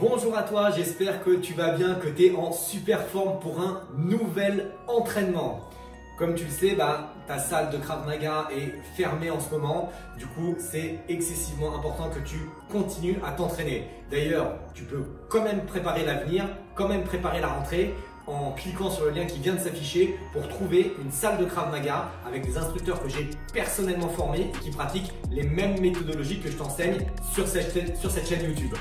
Bonjour à toi, j'espère que tu vas bien, que tu es en super forme pour un nouvel entraînement. Comme tu le sais, ta salle de Krav Maga est fermée en ce moment. Du coup, c'est excessivement important que tu continues à t'entraîner. D'ailleurs, tu peux quand même préparer l'avenir, quand même préparer la rentrée en cliquant sur le lien qui vient de s'afficher pour trouver une salle de Krav Maga avec des instructeurs que j'ai personnellement formés et qui pratiquent les mêmes méthodologies que je t'enseigne sur cette chaîne YouTube.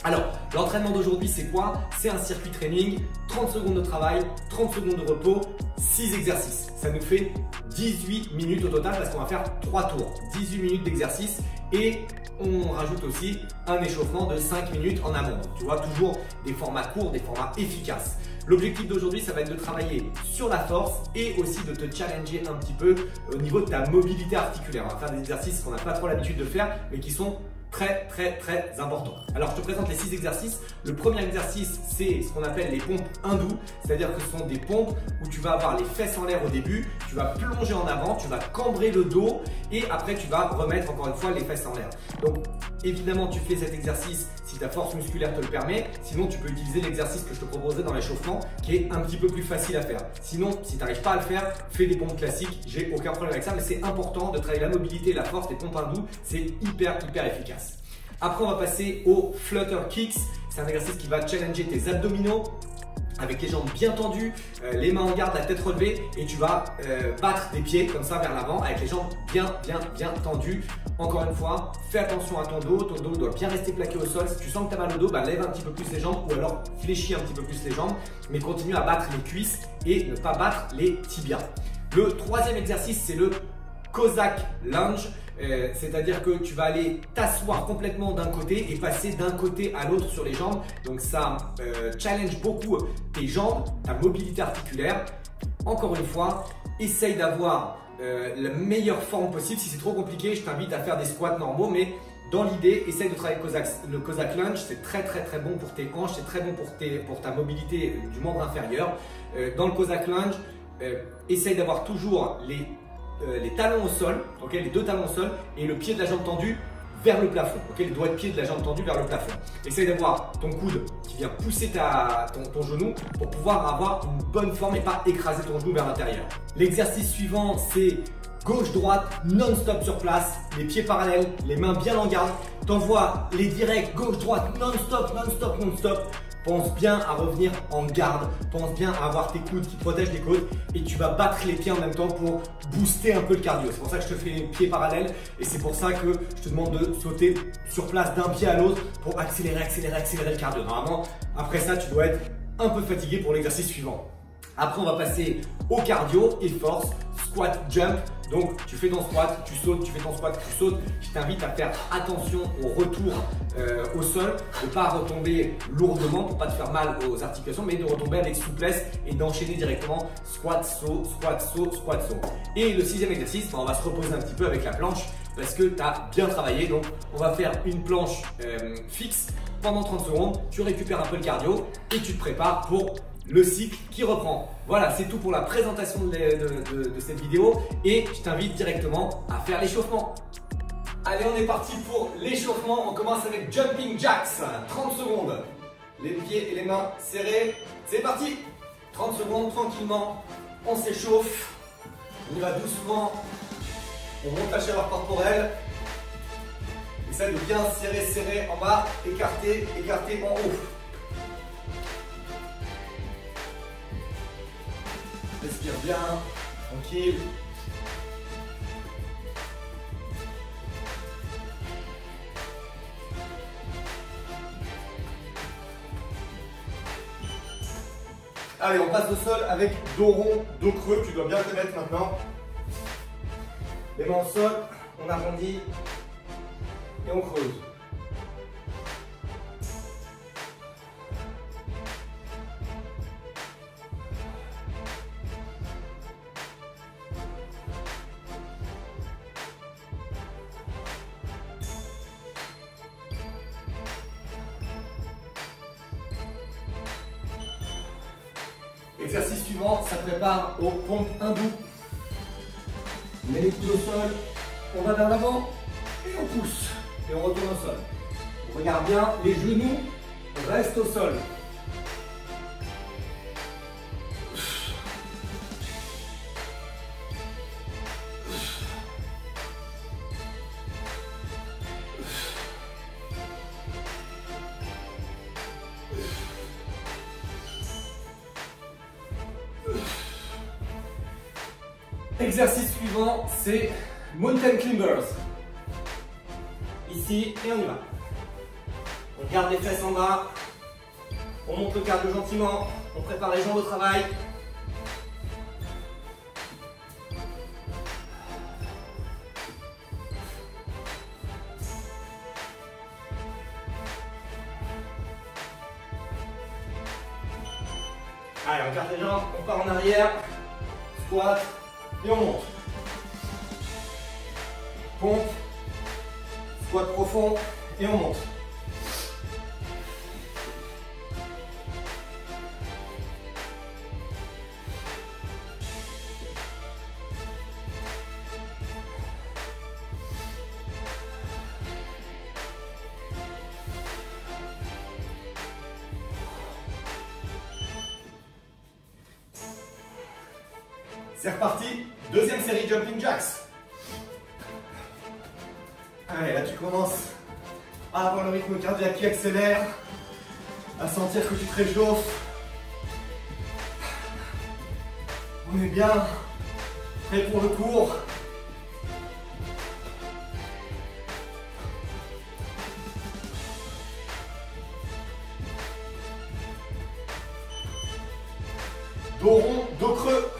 Alors, l'entraînement d'aujourd'hui, c'est quoi? C'est un circuit training, 30 secondes de travail, 30 secondes de repos, 6 exercices. Ça nous fait 18 minutes au total parce qu'on va faire 3 tours, 18 minutes d'exercice et on rajoute aussi un échauffement de 5 minutes en amont. Donc, tu vois, toujours des formats courts, des formats efficaces. L'objectif d'aujourd'hui, ça va être de travailler sur la force et aussi de te challenger un petit peu au niveau de ta mobilité articulaire. On va faire des exercices qu'on n'a pas trop l'habitude de faire, mais qui sont très important. Alors je te présente les 6 exercices. Le premier exercice, c'est ce qu'on appelle les pompes hindoues, c'est-à-dire que ce sont des pompes où tu vas avoir les fesses en l'air au début, tu vas plonger en avant, tu vas cambrer le dos et après tu vas remettre encore une fois les fesses en l'air. Donc évidemment tu fais cet exercice si ta force musculaire te le permet, sinon tu peux utiliser l'exercice que je te proposerai dans l'échauffement qui est un petit peu plus facile à faire. Sinon si tu n'arrives pas à le faire, fais des pompes classiques, j'ai aucun problème avec ça, mais c'est important de travailler la mobilité et la force des pompes hindoues, c'est hyper efficace. Après, on va passer au flutter kicks. C'est un exercice qui va challenger tes abdominaux avec les jambes bien tendues, les mains en garde, la tête relevée et tu vas battre tes pieds comme ça vers l'avant avec les jambes bien tendues. Encore une fois, fais attention à ton dos doit bien rester plaqué au sol. Si tu sens que tu as mal au dos, lève un petit peu plus les jambes ou alors fléchis un petit peu plus les jambes, mais continue à battre les cuisses et ne pas battre les tibias. Le troisième exercice, c'est le Cossack lunge. C'est-à-dire que tu vas aller t'asseoir complètement d'un côté et passer d'un côté à l'autre sur les jambes. Donc ça challenge beaucoup tes jambes, ta mobilité articulaire. Encore une fois, essaye d'avoir la meilleure forme possible. Si c'est trop compliqué, je t'invite à faire des squats normaux, mais dans l'idée, essaye de travailler le Cossack lunge. C'est très bon pour tes hanches, c'est très bon pour ta mobilité du membre inférieur. Dans le Cossack lunge, essaye d'avoir toujours les talons au sol, les deux talons au sol et le pied de la jambe tendue vers le plafond, les doigts de pied de la jambe tendue vers le plafond. Essaye d'avoir ton coude qui vient pousser ton genou pour pouvoir avoir une bonne forme et pas écraser ton genou vers l'intérieur. L'exercice suivant, c'est gauche-droite non-stop sur place, les pieds parallèles, les mains bien en garde. T'envoies les directs gauche-droite non-stop. Pense bien à revenir en garde, pense bien à avoir tes coudes qui protègent les côtes et tu vas battre les pieds en même temps pour booster un peu le cardio. C'est pour ça que je te fais les pieds parallèles et c'est pour ça que je te demande de sauter sur place d'un pied à l'autre pour accélérer le cardio. Normalement, après ça, tu dois être un peu fatigué pour l'exercice suivant. Après, on va passer au cardio et force, squat, jump. Donc, tu fais ton squat, tu sautes, tu fais ton squat, tu sautes. Je t'invite à faire attention au retour au sol, de ne pas retomber lourdement pour ne pas te faire mal aux articulations, mais de retomber avec souplesse et d'enchaîner directement squat, saut, squat, saut, squat, saut. Et le sixième exercice, on va se reposer un petit peu avec la planche parce que tu as bien travaillé. Donc, on va faire une planche fixe pendant 30 secondes. Tu récupères un peu le cardio et tu te prépares pour le cycle qui reprend. Voilà, c'est tout pour la présentation de cette vidéo et je t'invite directement à faire l'échauffement. Allez, on est parti pour l'échauffement. On commence avec Jumping Jacks. 30 secondes. Les pieds et les mains serrés. C'est parti. 30 secondes, tranquillement. On s'échauffe. On y va doucement. On monte la chaleur corporelle. Essaye de bien serrer en bas. Écarter en haut. Respire bien, tranquille. Allez, on passe au sol avec dos rond, dos creux. Tu dois bien te mettre maintenant. Les mains au sol, on arrondit et on creuse. Exercice suivant, ça prépare aux pompes hindoues. On met les pieds au sol, on va vers l'avant et on pousse. Et on retourne au sol. On regarde bien les genoux, reste au sol. Exercice suivant, c'est Mountain Climbers. Ici, et on y va. On garde les fesses en bas. On monte le cardio gentiment. On prépare les jambes au travail. Allez, on garde les jambes, on part en arrière. Squat. Et on monte. Pompe. Squat profond. Et on monte. C'est reparti, deuxième série Jumping Jacks. Allez, là tu commences à avoir le rythme cardiaque qui accélère, à sentir que tu te réchauffes. On est bien prêt pour le cours. Dos rond, dos creux.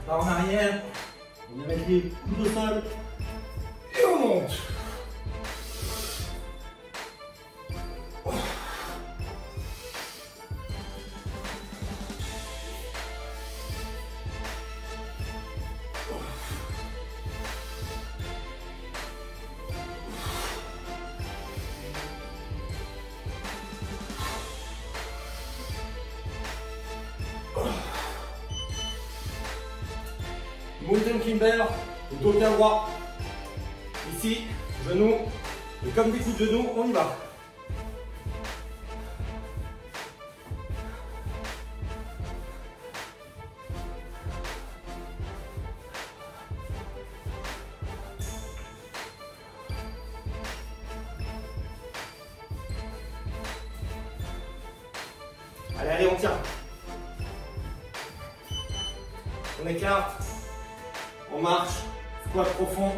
Par en arrière, on va mettre les coudes au sol et on monte. Mountain Climber, le dos bien droit. Ici, genoux, et comme des coups de genoux, on y va. Allez, allez, on tient. On écarte. On marche, squat profond,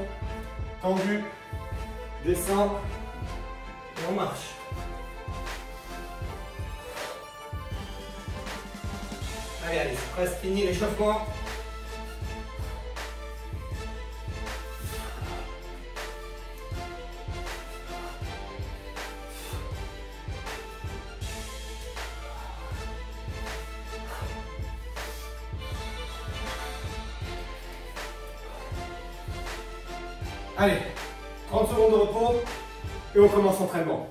tendu, descend et on marche. Allez, allez, c'est presque fini l'échauffement. Allez, 30 secondes de repos et on commence l'entraînement.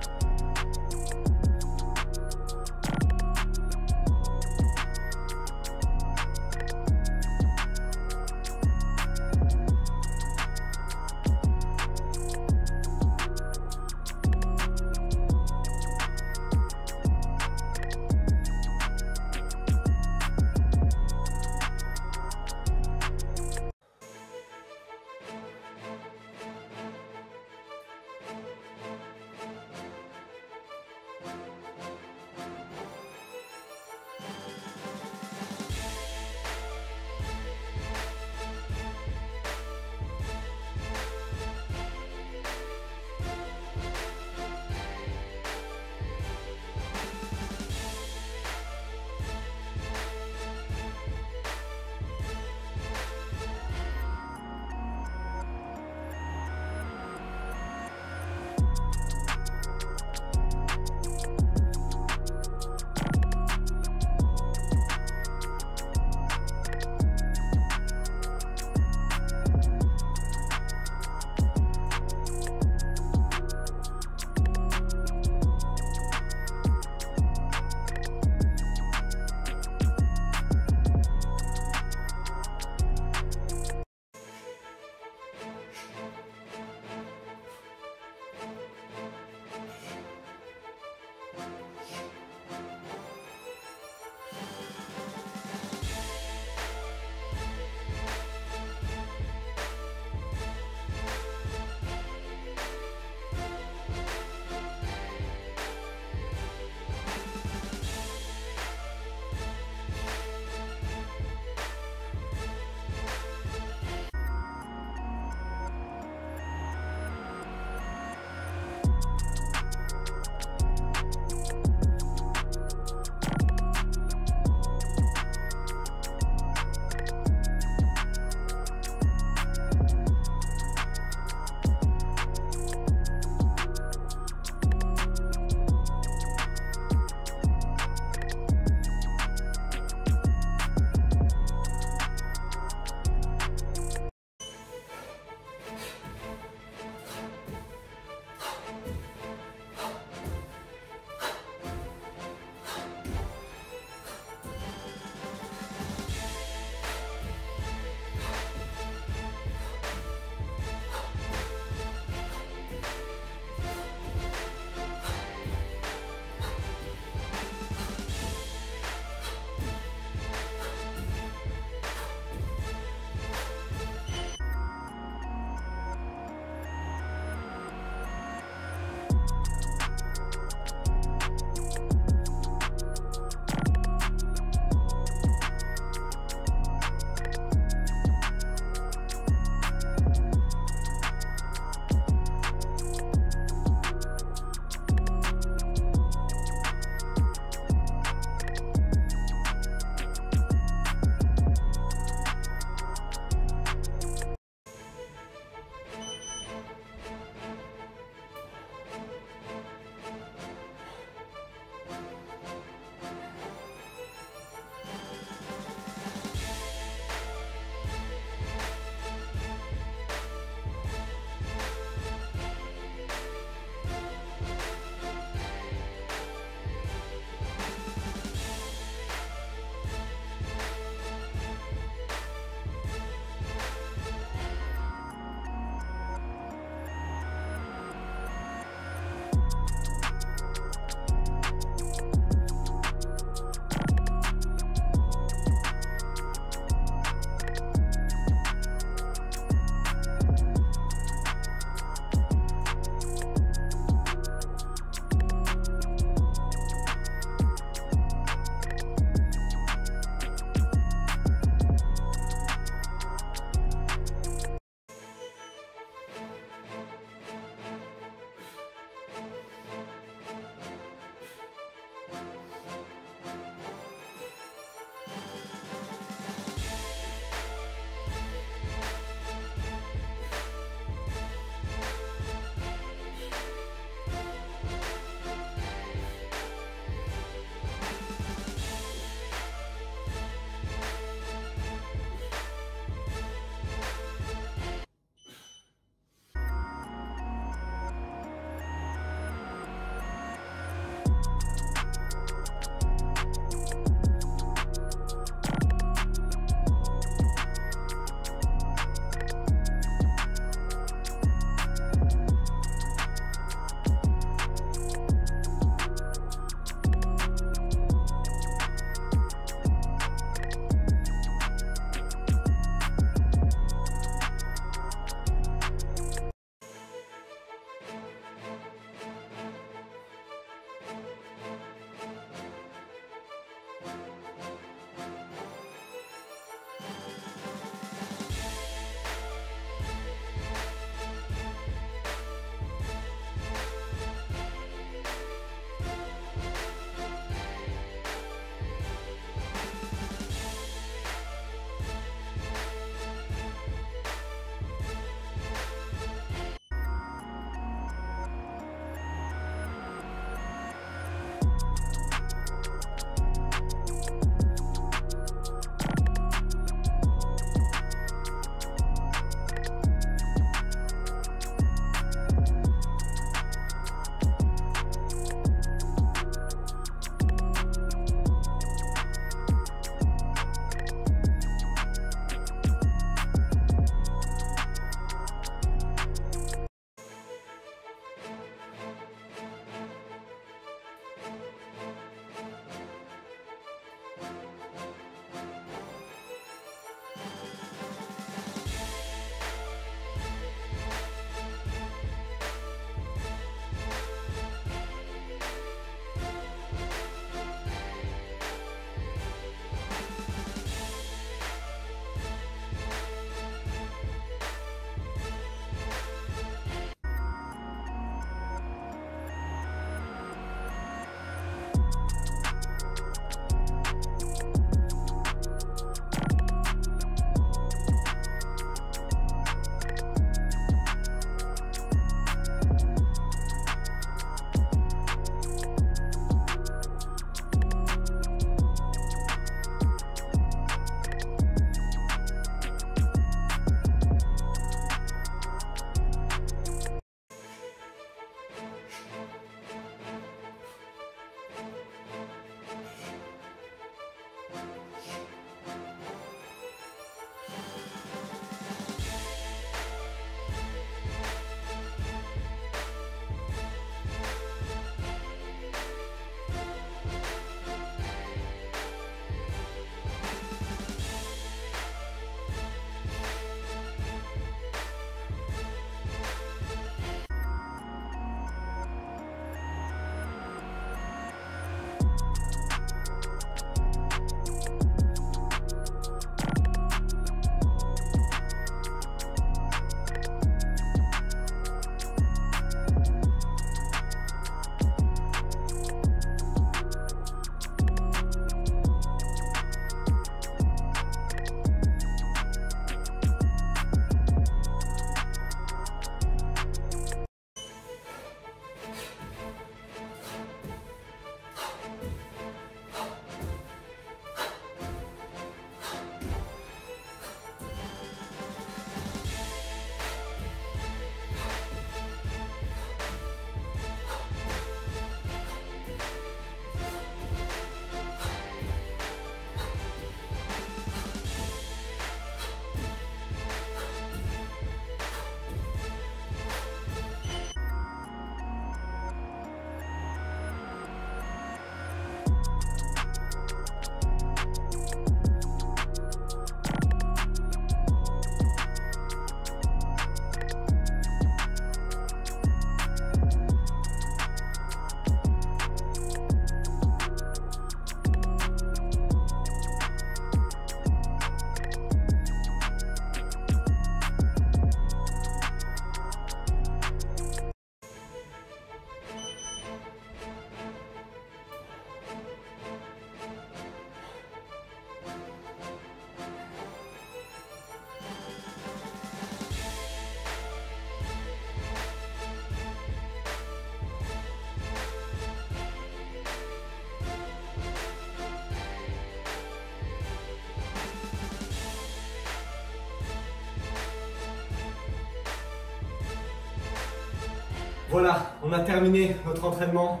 Voilà, on a terminé notre entraînement.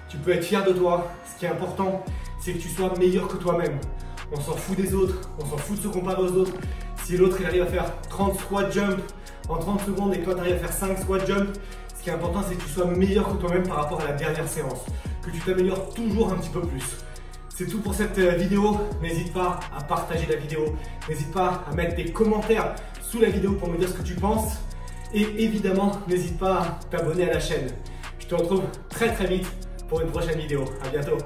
Tu peux être fier de toi. Ce qui est important, c'est que tu sois meilleur que toi-même. On s'en fout des autres, on s'en fout de se comparer aux autres. Si l'autre il arrive à faire 30 squat jump en 30 secondes et que toi tu arrives à faire 5 squat jump, ce qui est important c'est que tu sois meilleur que toi-même par rapport à la dernière séance. Que tu t'améliores toujours un petit peu plus. C'est tout pour cette vidéo. N'hésite pas à partager la vidéo. N'hésite pas à mettre des commentaires sous la vidéo pour me dire ce que tu penses. Et évidemment, n'hésite pas à t'abonner à la chaîne. Je te retrouve très vite pour une prochaine vidéo. À bientôt.